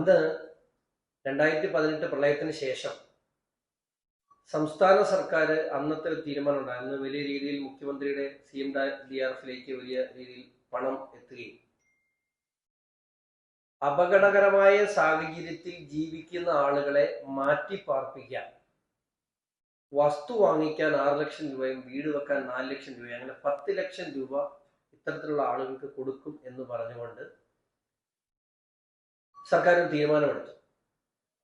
അന്ന് 2018 പ്രളയത്തിന് ശേഷം സംസ്ഥാന സർക്കാർ അന്നത്തെ ഒരു തീരുമാനം ഉണ്ടായിരുന്നു. വലിയ രീതിയിൽ മുഖ്യമന്ത്രിയുടെ CMDRFിലേക്ക് വലിയ രീതിയിൽ പണം എത്തുകയും അപകടകരമായ സാഹചര്യത്തിൽ ജീവിക്കുന്ന ആളുകളെ മാറ്റി പാർപ്പിക്കാൻ, വസ്തു വാങ്ങിക്കാൻ 6 ലക്ഷം രൂപയും വീട് വെക്കാൻ 4 ലക്ഷം രൂപയും, അങ്ങനെ 10 ലക്ഷം രൂപ ഇത്തരത്തിലുള്ള ആളുകൾക്ക് കൊടുക്കും എന്ന് പറഞ്ഞുകൊണ്ട് സർക്കാർ ഒരു തീരുമാനമെടുത്തു.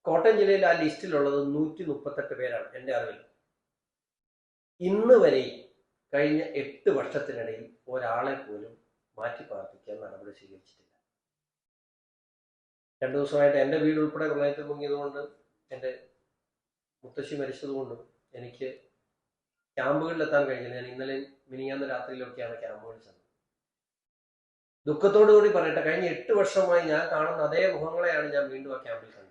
കോട്ടയം ജില്ലയിൽ ആ ലിസ്റ്റിലുള്ളത് 138 പേരാണ് എൻ്റെ അറിവിൽ. ഇന്ന് വരെയും കഴിഞ്ഞ 8 വർഷത്തിനിടയിൽ ഒരാളെ പോലും മാറ്റി പാർപ്പിക്കാൻ നടപടി സ്വീകരിച്ചിട്ടില്ല. 2 ദിവസമായിട്ട് എൻ്റെ വീട് ഉൾപ്പെടെ പ്രളയത്തിൽ മുങ്ങിയതുകൊണ്ട്, എൻ്റെ മുത്തശ്ശി മരിച്ചതുകൊണ്ടും എനിക്ക് ക്യാമ്പുകളിലെത്താൻ കഴിഞ്ഞില്ല. ഞാൻ ഇന്നലെ മിനിഞ്ഞാന്ന് രാത്രിയിലൊക്കെയാണ് ക്യാമ്പുകളിൽ ചെന്നത്. ദുഃഖത്തോടു കൂടി പറയട്ടെ, കഴിഞ്ഞ 8 വർഷമായി ഞാൻ കാണുന്ന അതേ മുഖങ്ങളെയാണ് ഞാൻ വീണ്ടും ആ ക്യാമ്പിൽ കണ്ടത്.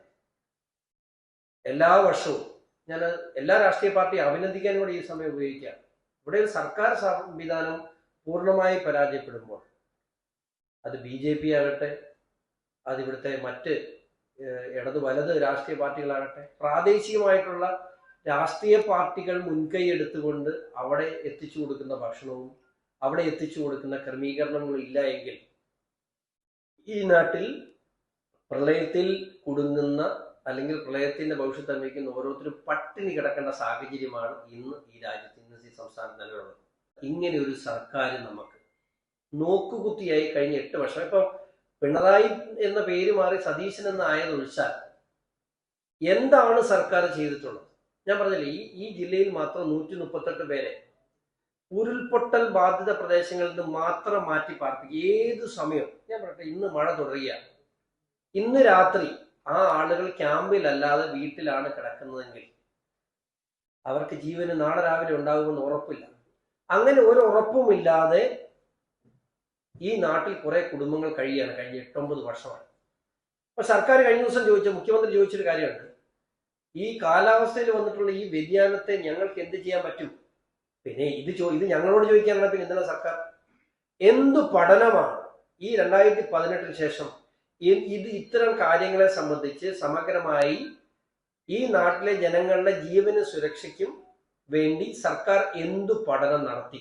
എല്ലാ വർഷവും ഞാൻ എല്ലാ രാഷ്ട്രീയ പാർട്ടിയെ അഭിനന്ദിക്കാൻ കൂടി ഈ സമയം ഉപയോഗിക്കാം. ഇവിടെ ഒരു സർക്കാർ സംവിധാനം പൂർണ്ണമായി പരാജയപ്പെടുമ്പോൾ, അത് BJP ആകട്ടെ, അത് ഇവിടുത്തെ മറ്റ് ഇടത് വലത് രാഷ്ട്രീയ പാർട്ടികളാകട്ടെ, പ്രാദേശികമായിട്ടുള്ള രാഷ്ട്രീയ പാർട്ടികൾ മുൻകൈ എടുത്തുകൊണ്ട് അവിടെ എത്തിച്ചു കൊടുക്കുന്ന ഭക്ഷണവും അവിടെ എത്തിച്ചു കൊടുക്കുന്ന ക്രമീകരണങ്ങളും ഇല്ല എങ്കിൽ ഈ നാട്ടിൽ പ്രളയത്തിൽ കുടുങ്ങുന്ന അല്ലെങ്കിൽ പ്രളയത്തിന്റെ ഭവിഷ്യത്ത് അനുഭവിക്കുന്ന ഓരോരുത്തരും പട്ടിണി കിടക്കേണ്ട സാഹചര്യമാണ് ഇന്ന് ഈ രാജ്യത്ത്, ഇന്ന് ഈ സംസ്ഥാനത്ത് നിലവിലുള്ളത്. ഇങ്ങനെ ഒരു സർക്കാർ നമുക്ക് നോക്കുകുത്തിയായി കഴിഞ്ഞ 8 വർഷം, ഇപ്പം പിണറായി എന്ന പേര് മാറി സതീശൻ എന്ന ആയതൊഴിച്ചാൽ എന്താണ് സർക്കാർ ചെയ്തിട്ടുള്ളത്? ഞാൻ പറഞ്ഞില്ലേ, ഈ ജില്ലയിൽ മാത്രം 138 പേരെ ഉരുൾപൊട്ടൽ ബാധിത പ്രദേശങ്ങളിൽ നിന്ന് മാത്രം മാറ്റി പാർപ്പിക്കുക. ഏത് സമയം, ഞാൻ പറയട്ടെ, ഇന്ന് മഴ തുടരുകയാണ്, ഇന്ന് രാത്രി ആ ആളുകൾ ക്യാമ്പിലല്ലാതെ വീട്ടിലാണ് കിടക്കുന്നതെങ്കിൽ അവർക്ക് ജീവന് നാളെ രാവിലെ ഉണ്ടാകുമെന്ന് ഉറപ്പില്ല. അങ്ങനെ ഒരു ഉറപ്പുമില്ലാതെ ഈ നാട്ടിൽ കുറെ കുടുംബങ്ങൾ കഴിയാണ് കഴിഞ്ഞ 8-9 വർഷമായി. അപ്പൊ സർക്കാർ കഴിഞ്ഞ ദിവസം മുഖ്യമന്ത്രി ചോദിച്ചൊരു കാര്യമുണ്ട്, ഈ കാലാവസ്ഥയിൽ വന്നിട്ടുള്ള ഈ വ്യതിയാനത്തെ ഞങ്ങൾക്ക് എന്ത് ചെയ്യാൻ പറ്റും? പിന്നെ ഇത് ഞങ്ങളോട് ചോദിക്കാനാണ്. പിന്നെ എന്താണ് സർക്കാർ? എന്തു പഠനമാണ് ഈ 2018 ശേഷം ഇത്തരം കാര്യങ്ങളെ സംബന്ധിച്ച് സമഗ്രമായി ഈ നാട്ടിലെ ജനങ്ങളുടെ ജീവന് സുരക്ഷയ്ക്കും വേണ്ടി സർക്കാർ എന്തു പഠനം നടത്തി?